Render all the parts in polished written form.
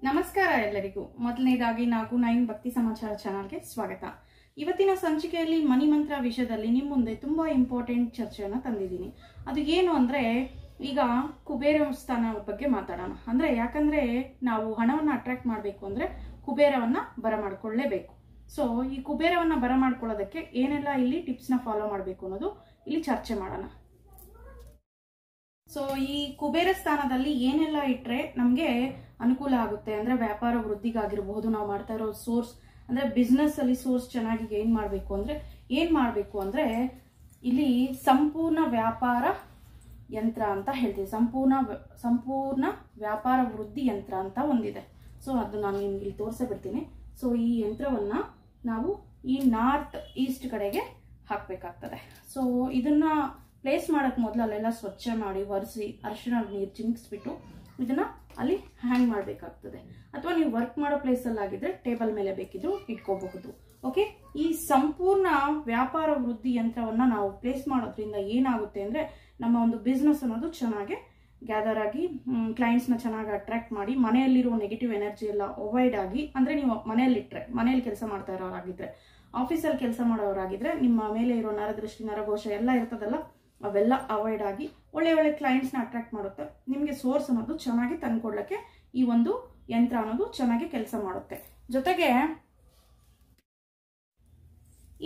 ನಮಸ್ಕಾರ ಎಲ್ಲರಿಗೂ. ಮೊದಲನೇದಾಗಿ ನಾವು 9 ಭಕ್ತಿ ಸಮಾಚಾರ ಚಾನಲ್ಗೆ ಸ್ವಾಗತ. ಇವತ್ತಿನ ಸಂಚಿಕೆಯಲ್ಲಿ ಮನಿ ಮಂತ್ರ ವಿಷಯದಲ್ಲಿ ನಿಮ್ಮ ಮುಂದೆ ತುಂಬಾ ಇಂಪಾರ್ಟೆಂಟ್ ಚರ್ಚೆಯನ್ನು ತಂದಿದ್ದೀನಿ. ಅದು ಏನು ಅಂದ್ರೆ, ಈಗ ಕುಬೇರ ಸ್ಥಾನ ಬಗ್ಗೆ ಮಾತಾಡೋಣ. ಅಂದ್ರೆ ಯಾಕಂದ್ರೆ ನಾವು ಹಣವನ್ನು ಅಟ್ರಾಕ್ಟ್ ಮಾಡಬೇಕು ಅಂದ್ರೆ ಕುಬೇರವನ್ನ ಬರಮಾಡ್ಕೊಳ್ಳೇಬೇಕು. ಸೊ ಈ ಕುಬೇರವನ್ನ ಬರಮಾಡ್ಕೊಳ್ಳೋದಕ್ಕೆ ಏನೆಲ್ಲ ಇಲ್ಲಿ ಟಿಪ್ಸ್ನ ಫಾಲೋ ಮಾಡಬೇಕು ಅನ್ನೋದು ಇಲ್ಲಿ ಚರ್ಚೆ ಮಾಡೋಣ. ಸೊ ಈ ಕುಬೇರ ಸ್ಥಾನದಲ್ಲಿ ಏನೆಲ್ಲ ಇಟ್ರೆ ನಮ್ಗೆ ಅನುಕೂಲ ಆಗುತ್ತೆ ಅಂದ್ರೆ ವ್ಯಾಪಾರ ವೃದ್ಧಿಗಾಗಿರಬಹುದು, ನಾವು ಮಾಡ್ತಾ ಇರೋ ಸೋರ್ಸ್ ಅಂದ್ರೆ ಬಿಸ್ನೆಸ್ ಅಲ್ಲಿ ಸೋರ್ಸ್ ಚೆನ್ನಾಗಿ ಗೇನ್ ಮಾಡಬೇಕು ಅಂದ್ರೆ ಏನ್ ಮಾಡಬೇಕು ಅಂದ್ರೆ ಇಲ್ಲಿ ಸಂಪೂರ್ಣ ವ್ಯಾಪಾರ ಯಂತ್ರ ಅಂತ ಹೇಳ್ತೀವಿ. ಸಂಪೂರ್ಣ ವ್ಯಾಪಾರ ವೃದ್ಧಿ ಯಂತ್ರ ಅಂತ ಒಂದಿದೆ. ಸೊ ಅದು ನಾನು ನಿಮ್ಗೆ ಇಲ್ಲಿ ತೋರಿಸ ಬಿಡ್ತೀನಿ. ಸೊ ಈ ಯಂತ್ರವನ್ನ ನಾವು ಈ ನಾರ್ತ್ ಈಸ್ಟ್ ಕಡೆಗೆ ಹಾಕ್ಬೇಕಾಗ್ತದೆ. ಸೊ ಇದನ್ನ ಪ್ಲೇಸ್ ಮಾಡಕ್ ಮೊದಲು ಅಲ್ಲೆಲ್ಲ ಸ್ವಚ್ಛ ಮಾಡಿ ಒರೆಸಿ ಅರಿಶಿಣ ನೀರು ಚಿಮ್ಕಿಸ್ಬಿಟ್ಟು ಇದನ್ನ ಅಲ್ಲಿ ಹ್ಯಾಂಗ್ ಮಾಡಬೇಕಾಗ್ತದೆ. ಅಥವಾ ನೀವು ವರ್ಕ್ ಮಾಡೋ ಪ್ಲೇಸ್ ಅಲ್ಲಿ ಆಗಿದ್ರೆ ಟೇಬಲ್ ಮೇಲೆ ಬೇಕಿದ್ರು ಇಟ್ಕೋಬಹುದು. ಓಕೆ, ಈ ಸಂಪೂರ್ಣ ವ್ಯಾಪಾರ ವೃದ್ಧಿ ಯಂತ್ರವನ್ನ ನಾವು ಪ್ಲೇಸ್ ಮಾಡೋದ್ರಿಂದ ಏನಾಗುತ್ತೆ ಅಂದ್ರೆ ನಮ್ಮ ಒಂದು ಬಿಸ್ನೆಸ್ ಅನ್ನೋದು ಚೆನ್ನಾಗಿ ಗ್ಯಾದರ್ ಆಗಿ ಕ್ಲೈಂಟ್ಸ್ನ ಚೆನ್ನಾಗಿ ಅಟ್ರಾಕ್ಟ್ ಮಾಡಿ ಮನೆಯಲ್ಲಿರೋ ನೆಗೆಟಿವ್ ಎನರ್ಜಿ ಎಲ್ಲ ಅವಾಯ್ಡ್ ಆಗಿ, ಅಂದ್ರೆ ನೀವು ಮನೆಯಲ್ಲಿಟ್ರೆ ಮನೆಯಲ್ಲಿ ಕೆಲಸ ಮಾಡ್ತಾ ಇರೋರಾಗಿದ್ರೆ, ಆಫೀಸಲ್ಲಿ ಕೆಲಸ ಮಾಡೋರಾಗಿದ್ರೆ ನಿಮ್ಮ ಮೇಲೆ ಇರೋ ನರದೃಷ್ಟಿ ನರಘೋಷ ಎಲ್ಲ ಇರ್ತದಲ್ಲ, ಅವೆಲ್ಲ ಅವಾಯ್ಡ್ ಆಗಿ ಒಳ್ಳೆ ಒಳ್ಳೆ ಕ್ಲೈಂಟ್ಸ್ನ ಅಟ್ರಾಕ್ಟ್ ಮಾಡುತ್ತೆ. ನಿಮಗೆ ಸೋರ್ಸ್ ಅನ್ನೋದು ಚೆನ್ನಾಗಿ ತಂದ್ಕೊಡ್ಲಿಕ್ಕೆ ಈ ಒಂದು ಯಂತ್ರ ಅನ್ನೋದು ಚೆನ್ನಾಗಿ ಕೆಲಸ ಮಾಡುತ್ತೆ. ಜೊತೆಗೆ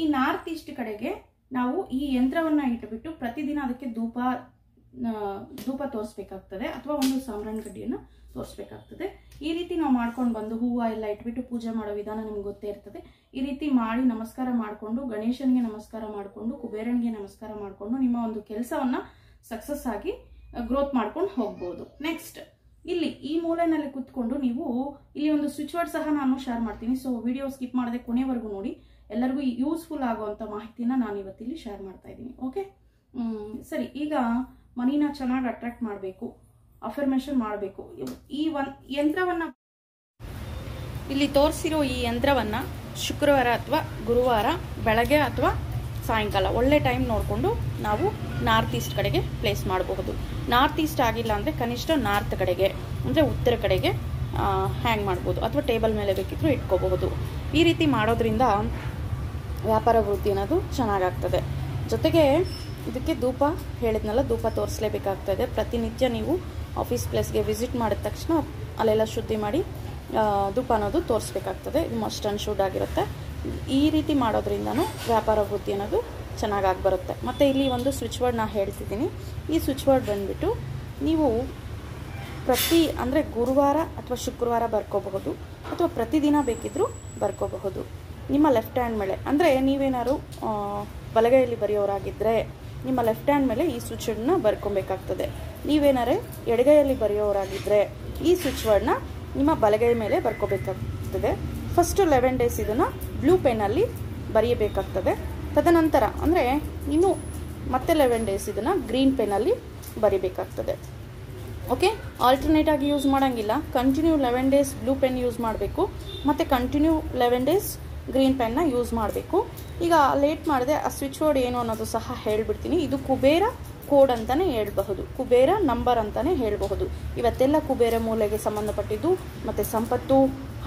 ಈ ನಾರ್ತ್ ಈಸ್ಟ್ ಕಡೆಗೆ ನಾವು ಈ ಯಂತ್ರವನ್ನ ಇಟ್ಬಿಟ್ಟು ಪ್ರತಿದಿನ ಅದಕ್ಕೆ ಧೂಪ ತೋರಿಸ್ಬೇಕಾಗ್ತದೆ ಅಥವಾ ಒಂದು ಸಾಂಬ್ರಾಣಿ ಕಡ್ಡಿಯನ್ನು ತೋರಿಸ್ಬೇಕಾಗ್ತದೆ. ಈ ರೀತಿ ನಾವು ಮಾಡ್ಕೊಂಡು ಬಂದು ಹೂವು ಎಲ್ಲ ಇಟ್ಬಿಟ್ಟು ಪೂಜೆ ಮಾಡೋ ವಿಧಾನ ನಿಮ್ಗೆ ಗೊತ್ತೇ ಇರ್ತದೆ. ಈ ರೀತಿ ಮಾಡಿ ನಮಸ್ಕಾರ ಮಾಡಿಕೊಂಡು ಗಣೇಶನಿಗೆ ನಮಸ್ಕಾರ ಮಾಡಿಕೊಂಡು ಕುಬೇರನಿಗೆ ನಮಸ್ಕಾರ ಮಾಡಿಕೊಂಡು ನಿಮ್ಮ ಒಂದು ಕೆಲಸವನ್ನ ಸಕ್ಸಸ್ ಆಗಿ ಗ್ರೋತ್ ಮಾಡ್ಕೊಂಡು ಹೋಗ್ಬೋದು. ನೆಕ್ಸ್ಟ್ ಇಲ್ಲಿ ಈ ಮೂಲೆಯಲ್ಲಿ ಕುತ್ಕೊಂಡು ನೀವು ಇಲ್ಲಿ ಒಂದು ಸ್ವಿಚ್ ವರ್ಡ್ ಸಹ ನಾನು ಶೇರ್ ಮಾಡ್ತೀನಿ. ಸೊ ವಿಡಿಯೋ ಸ್ಕಿಪ್ ಮಾಡದೆ ಕೊನೆವರೆಗೂ ನೋಡಿ. ಎಲ್ಲರಿಗೂ ಯೂಸ್ಫುಲ್ ಆಗುವಂತ ಮಾಹಿತಿನ ನಾನು ಇವತ್ತಿಲ್ಲಿ ಶೇರ್ ಮಾಡ್ತಾ ಇದ್ದೀನಿ. ಓಕೆ, ಸರಿ. ಈಗ ಮನಿನ ಚೆನ್ನಾಗಿ ಅಟ್ರಾಕ್ಟ್ ಮಾಡಬೇಕು, ಅಫರ್ಮೇಷನ್ ಮಾಡಬೇಕು. ಈ ಯಂತ್ರವನ್ನ ಇಲ್ಲಿ ತೋರಿಸಿರೋ ಈ ಯಂತ್ರವನ್ನ ಶುಕ್ರವಾರ ಅಥವಾ ಗುರುವಾರ ಬೆಳಗ್ಗೆ ಅಥವಾ ಸಾಯಂಕಾಲ ಒಳ್ಳೆ ಟೈಮ್ ನೋಡಿಕೊಂಡು ನಾವು ನಾರ್ತ್ ಈಸ್ಟ್ ಕಡೆಗೆ ಪ್ಲೇಸ್ ಮಾಡಬಹುದು. ನಾರ್ತ್ ಈಸ್ಟ್ ಆಗಿಲ್ಲ ಅಂದರೆ ಕನಿಷ್ಠ ನಾರ್ತ್ ಕಡೆಗೆ ಅಂದರೆ ಉತ್ತರ ಕಡೆಗೆ ಹ್ಯಾಂಗ್ ಮಾಡ್ಬೋದು ಅಥವಾ ಟೇಬಲ್ ಮೇಲೆ ಬೇಕಿದ್ರು ಇಟ್ಕೋಬಹುದು. ಈ ರೀತಿ ಮಾಡೋದ್ರಿಂದ ವ್ಯಾಪಾರ ವೃದ್ಧಿ ಅನ್ನೋದು ಚೆನ್ನಾಗಾಗ್ತದೆ. ಜೊತೆಗೆ ಇದಕ್ಕೆ ಧೂಪ ಹೇಳಿದ್ನಲ್ಲ, ಧೂಪ ತೋರಿಸಲೇಬೇಕಾಗ್ತದೆ. ಪ್ರತಿನಿತ್ಯ ನೀವು ಆಫೀಸ್ ಪ್ಲೇಸ್ಗೆ ವಿಸಿಟ್ ಮಾಡಿದ ತಕ್ಷಣ ಅಲ್ಲೆಲ್ಲ ಶುದ್ಧಿ ಮಾಡಿ ಧೂಪ ಅನ್ನೋದು ತೋರಿಸ್ಬೇಕಾಗ್ತದೆ. ಇದು ಮಸ್ಟ್ ಆ್ಯಂಡ್ ಶುಡ್ ಆಗಿರುತ್ತೆ. ಈ ರೀತಿ ಮಾಡೋದ್ರಿಂದನೂ ವ್ಯಾಪಾರ ವೃದ್ಧಿ ಅನ್ನೋದು ಚೆನ್ನಾಗಾಗಿ ಬರುತ್ತೆ. ಮತ್ತು ಇಲ್ಲಿ ಒಂದು ಸ್ವಿಚ್ ವರ್ಡ್ ನಾನು ಹೇಳ್ತಿದ್ದೀನಿ. ಈ ಸ್ವಿಚ್ ವರ್ಡ್ ಬಂದುಬಿಟ್ಟು ನೀವು ಅಂದರೆ ಗುರುವಾರ ಅಥವಾ ಶುಕ್ರವಾರ ಬರ್ಕೋಬಹುದು ಅಥವಾ ಪ್ರತಿದಿನ ಬೇಕಿದ್ದರೂ ಬರ್ಕೋಬಹುದು. ನಿಮ್ಮ ಲೆಫ್ಟ್ ಹ್ಯಾಂಡ್ ಮೇಲೆ ಅಂದರೆ ನೀವೇನಾದ್ರು ಬಲಗೈಯಲ್ಲಿ ಬರೆಯೋರಾಗಿದ್ದರೆ ನಿಮ್ಮ ಲೆಫ್ಟ್ ಹ್ಯಾಂಡ್ ಮೇಲೆ ಈ ಸ್ವಿಚ್ ವರ್ಡ್ನ ಬರ್ಕೊಬೇಕಾಗ್ತದೆ. ನೀವೇನಾರೇ ಎಡಗೈಯಲ್ಲಿ ಬರೆಯೋರಾಗಿದ್ದರೆ ಈ ಸ್ವಿಚ್ ವರ್ಡ್ನ ನಿಮ್ಮ ಬಲಗೈ ಮೇಲೆ ಬರ್ಕೋಬೇಕಾಗ್ತದೆ. ಫಸ್ಟ್ 11 ಡೇಸ್ ಇದನ್ನು ಬ್ಲೂ ಪೆನ್ನಲ್ಲಿ ಬರೆಯಬೇಕಾಗ್ತದೆ. ತದನಂತರ ಅಂದರೆ ಇನ್ನು ಮತ್ತೆ 11 ಡೇಸ್ ಇದನ್ನು ಗ್ರೀನ್ ಪೆನ್ನಲ್ಲಿ ಬರೀಬೇಕಾಗ್ತದೆ. ಓಕೆ, ಆಲ್ಟರ್ನೇಟ್ ಆಗಿ ಯೂಸ್ ಮಾಡೋಂಗಿಲ್ಲ. Continue 11 days blue pen use ಮಾಡಬೇಕು ಮತ್ತು ಕಂಟಿನ್ಯೂ 11 ಡೇಸ್ ಗ್ರೀನ್ ಪೆನ್ನ ಯೂಸ್ ಮಾಡಬೇಕು. ಈಗ ಲೇಟ್ ಮಾಡಿದೆ ಆ ಸ್ವಿಚ್ ವರ್ಡ್ ಏನು ಅನ್ನೋದು ಸಹ ಹೇಳ್ಬಿಡ್ತೀನಿ. ಇದು ಕುಬೇರ ಕೋಡ್ ಅಂತಲೇ ಹೇಳಬಹುದು, ಕುಬೇರ ನಂಬರ್ ಅಂತಲೇ ಹೇಳಬಹುದು. ಇವತ್ತೆಲ್ಲ ಕುಬೇರ ಮೂಲೆಗೆ ಸಂಬಂಧಪಟ್ಟಿದ್ದು ಮತ್ತು ಸಂಪತ್ತು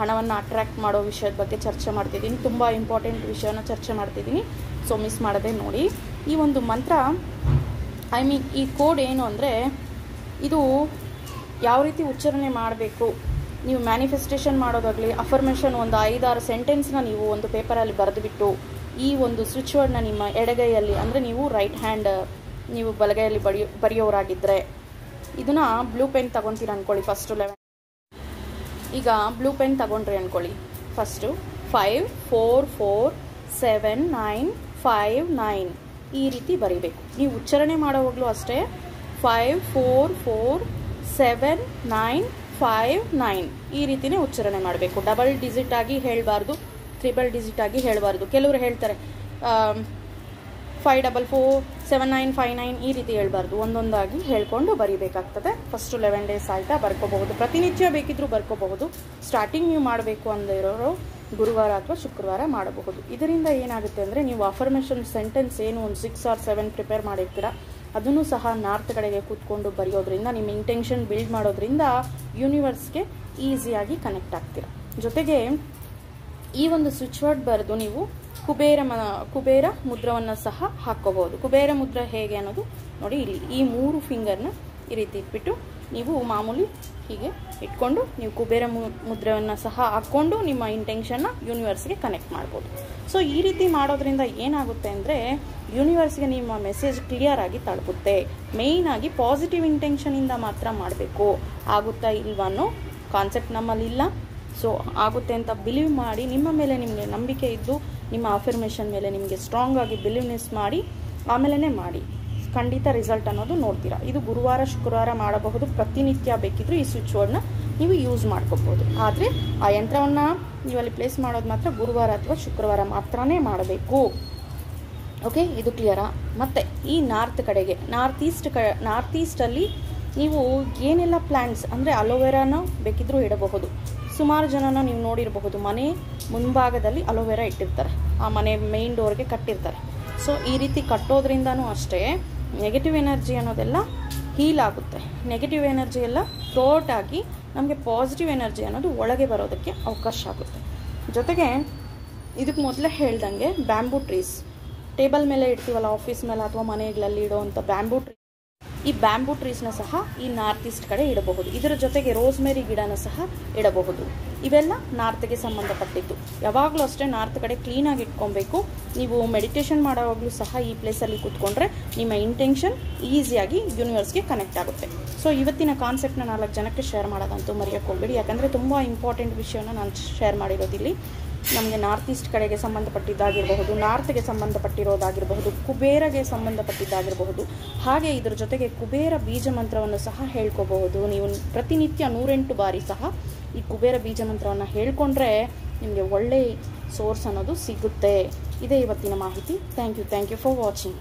ಹಣವನ್ನು ಅಟ್ರಾಕ್ಟ್ ಮಾಡೋ ವಿಷಯದ ಬಗ್ಗೆ ಚರ್ಚೆ ಮಾಡ್ತಿದ್ದೀನಿ. ತುಂಬ ಇಂಪಾರ್ಟೆಂಟ್ ವಿಷಯನ ಚರ್ಚೆ ಮಾಡ್ತಿದ್ದೀನಿ. ಸೊ ಮಿಸ್ ಮಾಡದೆ ನೋಡಿ. ಈ ಒಂದು ಮಂತ್ರ ಈ ಕೋಡ್ ಏನು ಅಂದರೆ ಇದು ಯಾವ ರೀತಿ ಉಚ್ಚಾರಣೆ ಮಾಡಬೇಕು, ನೀವು ಮ್ಯಾನಿಫೆಸ್ಟೇಷನ್ ಮಾಡೋದಾಗಲಿ ಅಫರ್ಮೇಷನ್ ಒಂದು 5-6 ಸೆಂಟೆನ್ಸ್ನ ನೀವು ಒಂದು ಪೇಪರಲ್ಲಿ ಬರೆದುಬಿಟ್ಟು ಈ ಒಂದು ಸ್ವಿಚ್ ವರ್ಡ್ನ ನಿಮ್ಮ ಎಡಗೈಯಲ್ಲಿ ಅಂದರೆ ನೀವು ರೈಟ್ ಹ್ಯಾಂಡ್ ನೀವು ಬಲಗೈಯಲ್ಲಿ ಬರೆಯೋರಾಗಿದ್ದರೆ ಇದನ್ನು ಬ್ಲೂ ಪೆನ್ ತಗೊತೀರ ಅಂದ್ಕೊಳ್ಳಿ. ಫಸ್ಟು 11 ಈಗ ಬ್ಲೂ ಪೆನ್ ತಗೊಂಡ್ರಿ ಅಂದ್ಕೊಳ್ಳಿ. ಫಸ್ಟು 5 4 4 7 9 5 9 ಈ ರೀತಿ ಬರೀಬೇಕು. ನೀವು ಉಚ್ಚಾರಣೆ ಮಾಡೋವಾಗಲೂ ಅಷ್ಟೇ 5 4 4 7 9 5 9 ಈ ರೀತಿನೇ ಉಚ್ಚಾರಣೆ ಮಾಡಬೇಕು. ಡಬಲ್ ಡಿಜಿಟ್ ಆಗಿ ಹೇಳಬಾರ್ದು, ಟ್ರಿಬಲ್ ಡಿಜಿಟ್ ಆಗಿ ಹೇಳಬಾರ್ದು. ಕೆಲವರು ಹೇಳ್ತಾರೆ 5 4 4 7 9 5 9 ಈ ರೀತಿ ಹೇಳ್ಬಾರ್ದು. ಒಂದೊಂದಾಗಿ ಹೇಳ್ಕೊಂಡು ಬರೀಬೇಕಾಗ್ತದೆ. ಫಸ್ಟ್ 11 ಡೇಸ್ ಆಯಿತಾ ಬರ್ಕೋಬಹುದು. ಪ್ರತಿನಿತ್ಯ ಬೇಕಿದ್ರೂ ಬರ್ಕೋಬಹುದು. ಸ್ಟಾರ್ಟಿಂಗ್ ನೀವು ಮಾಡಬೇಕು ಅಂದಿರೋರು ಗುರುವಾರ ಅಥವಾ ಶುಕ್ರವಾರ ಮಾಡಬಹುದು. ಇದರಿಂದ ಏನಾಗುತ್ತೆ ಅಂದರೆ ನೀವು ಅಫರ್ಮೇಷನ್ ಸೆಂಟೆನ್ಸ್ ಏನು ಒಂದು 6 or 7 ಪ್ರಿಪೇರ್ ಮಾಡಿರ್ತೀರ ಅದನ್ನು ಸಹ ನಾರ್ತ್ ಕಡೆಗೆ ಕೂತ್ಕೊಂಡು ಬರೆಯೋದ್ರಿಂದ ನಿಮ್ಮ ಇಂಟೆನ್ಷನ್ ಬಿಲ್ಡ್ ಮಾಡೋದ್ರಿಂದ ಯೂನಿವರ್ಸ್ಗೆ ಈಸಿಯಾಗಿ ಕನೆಕ್ಟ್ ಆಗ್ತೀರಾ. ಜೊತೆಗೆ ಈ ಒಂದು ಸ್ವಿಚ್ ವರ್ಡ್ ಬರೆದು ನೀವು ಕುಬೇರ ಮುದ್ರವನ್ನು ಸಹ ಹಾಕ್ಕೋಬಹುದು. ಕುಬೇರ ಮುದ್ರ ಹೇಗೆ ಅನ್ನೋದು ನೋಡಿ, ಇಲ್ಲಿ ಈ 3 ಫಿಂಗರ್ನ ಈ ರೀತಿ ಇಟ್ಬಿಟ್ಟು ನೀವು ಮಾಮೂಲಿ ಹೀಗೆ ಇಟ್ಕೊಂಡು ನೀವು ಕುಬೇರ ಮುದ್ರವನ್ನು ಸಹ ಹಾಕ್ಕೊಂಡು ನಿಮ್ಮ ಇಂಟೆನ್ಷನ್ನ ಯೂನಿವರ್ಸ್ಗೆ ಕನೆಕ್ಟ್ ಮಾಡ್ಬೋದು. ಸೊ ಈ ರೀತಿ ಮಾಡೋದ್ರಿಂದ ಏನಾಗುತ್ತೆ ಅಂದರೆ ಯೂನಿವರ್ಸ್ಗೆ ನಿಮ್ಮ ಮೆಸೇಜ್ ಕ್ಲಿಯರ್ ಆಗಿ ತಲುಪುತ್ತೆ. ಮೇಯ್ನ್ ಆಗಿ ಪಾಸಿಟಿವ್ ಇಂಟೆನ್ಷನಿಂದ ಮಾತ್ರ ಮಾಡಬೇಕು. ಆಗುತ್ತಾ ಇಲ್ವಾ ಅನ್ನೋ ಕಾನ್ಸೆಪ್ಟ್ ನಮ್ಮಲ್ಲಿಲ್ಲ. ಸೊ ಆಗುತ್ತೆ ಅಂತ ಬಿಲೀವ್ ಮಾಡಿ, ನಿಮ್ಮ ಮೇಲೆ ನಿಮಗೆ ನಂಬಿಕೆ ಇದ್ದು, ನಿಮ್ಮ ಅಫರ್ಮೇಷನ್ ಮೇಲೆ ನಿಮಗೆ ಸ್ಟ್ರಾಂಗ್ ಆಗಿ ಬಿಲೀವ್ನೆಸ್ ಮಾಡಿ ಆಮೇಲೆ ಮಾಡಿ, ಖಂಡಿತ ರಿಸಲ್ಟ್ ಅನ್ನೋದು ನೋಡ್ತೀರಾ. ಇದು ಗುರುವಾರ ಶುಕ್ರವಾರ ಮಾಡಬಹುದು, ಪ್ರತಿನಿತ್ಯ ಬೇಕಿದ್ರೂ ಈ ಸ್ವಿಚ್ ವರ್ಡ್ನ ನೀವು ಯೂಸ್ ಮಾಡ್ಕೋಬಹುದು. ಆದರೆ ಆ ಯಂತ್ರವನ್ನು ನೀವಲ್ಲಿ ಪ್ಲೇಸ್ ಮಾಡೋದು ಮಾತ್ರ ಗುರುವಾರ ಅಥವಾ ಶುಕ್ರವಾರ ಮಾತ್ರನೇ ಮಾಡಬೇಕು. ಓಕೆ, ಇದು ಕ್ಲಿಯರಾ? ಮತ್ತು ಈ ನಾರ್ತ್ ಕಡೆಗೆ ನಾರ್ತ್ ಈಸ್ಟಲ್ಲಿ ನೀವು ಏನೆಲ್ಲ ಪ್ಲ್ಯಾಂಟ್ಸ್ ಅಂದರೆ ಅಲೋವೆರಾನ ಬೇಕಿದ್ರೂ ಇಡಬಹುದು. ಸುಮಾರು ಜನನ ನೀವು ನೋಡಿರಬಹುದು, ಮನೆ ಮುಂಭಾಗದಲ್ಲಿ ಅಲೋವೆರಾ ಇಟ್ಟಿರ್ತಾರೆ, ಆ ಮನೆ ಮೇನ್ ಡೋರ್ಗೆ ಕಟ್ಟಿರ್ತಾರೆ. ಸೊ ಈ ರೀತಿ ಕಟ್ಟೋದ್ರಿಂದನೂ ಅಷ್ಟೇ ನೆಗೆಟಿವ್ ಎನರ್ಜಿ ಅನ್ನೋದೆಲ್ಲ ಹೀಲ್ ಆಗುತ್ತೆ. ನೆಗೆಟಿವ್ ಎನರ್ಜಿ ಎಲ್ಲ ಥ್ರೋಟ್ ಆಗಿ ನಮಗೆ ಪಾಸಿಟಿವ್ ಎನರ್ಜಿ ಅನ್ನೋದು ಒಳಗೆ ಬರೋದಕ್ಕೆ ಅವಕಾಶ ಆಗುತ್ತೆ. ಜೊತೆಗೆ ಇದಕ್ಕೆ ಮೊದಲೇ ಹೇಳ್ದಂಗೆ ಬ್ಯಾಂಬೂ ಟ್ರೀಸ್ ಟೇಬಲ್ ಮೇಲೆ ಇಡ್ತೀವಲ್ಲ, ಆಫೀಸ್ ಮೇಲೆ ಅಥವಾ ಮನೆಗಳಲ್ಲಿ ಇಡೋವಂಥ ಬ್ಯಾಂಬೂ ಟ್ರೀ, ಈ ಬ್ಯಾಂಬೂ ಟ್ರೀಸ್ನ ಸಹ ಈ ನಾರ್ತ್ ಈಸ್ಟ್ ಕಡೆ ಇಡಬಹುದು. ಇದರ ಜೊತೆಗೆ ರೋಸ್ಮೇರಿ ಗಿಡನ ಸಹ ಇಡಬಹುದು. ಇವೆಲ್ಲ ನಾರ್ತ್ಗೆ ಸಂಬಂಧಪಟ್ಟಿದ್ದು. ಯಾವಾಗಲೂ ಅಷ್ಟೇ ನಾರ್ತ್ ಕಡೆ ಕ್ಲೀನಾಗಿ ಇಟ್ಕೊಬೇಕು. ನೀವು ಮೆಡಿಟೇಷನ್ ಮಾಡೋವಾಗಲೂ ಸಹ ಈ ಪ್ಲೇಸಲ್ಲಿ ಕೂತ್ಕೊಂಡ್ರೆ ನಿಮ್ಮ ಇಂಟೆನ್ಷನ್ ಈಸಿಯಾಗಿ ಯೂನಿವರ್ಸ್ಗೆ ಕನೆಕ್ಟ್ ಆಗುತ್ತೆ. ಸೊ ಇವತ್ತಿನ ಕಾನ್ಸೆಪ್ಟ್ನ 4 ಜನಕ್ಕೆ ಶೇರ್ ಮಾಡೋದಂತೂ ಮರೆಯೋಕ್ಕೆ ಹೋಗಬೇಡಿ. ಯಾಕಂದರೆ ತುಂಬ ಇಂಪಾರ್ಟೆಂಟ್ ವಿಷಯನ ನಾನು ಶೇರ್ ಮಾಡಿರೋದಿಲ್ಲಿ. ನಮಗೆ ನಾರ್ತ್ ಈಸ್ಟ್ ಕಡೆಗೆ ಸಂಬಂಧಪಟ್ಟಿದ್ದಾಗಿರಬಹುದು, ನಾರ್ತ್ಗೆ ಸಂಬಂಧಪಟ್ಟಿರೋದಾಗಿರಬಹುದು, ಕುಬೇರಗೆ ಸಂಬಂಧಪಟ್ಟಿದ್ದಾಗಿರಬಹುದು. ಹಾಗೆ ಇದರ ಜೊತೆಗೆ ಕುಬೇರ ಬೀಜ ಮಂತ್ರವನ್ನು ಸಹ ಹೇಳ್ಕೋಬಹುದು. ನೀವು ಪ್ರತಿನಿತ್ಯ 108 ಬಾರಿ ಸಹ ಈ ಕುಬೇರ ಬೀಜ ಮಂತ್ರವನ್ನು ಹೇಳ್ಕೊಂಡ್ರೆ ನಿಮಗೆ ಒಳ್ಳೆಯ ಸೋರ್ಸ್ ಅನ್ನೋದು ಸಿಗುತ್ತೆ. ಇದೇ ಇವತ್ತಿನ ಮಾಹಿತಿ. Thank you for watching.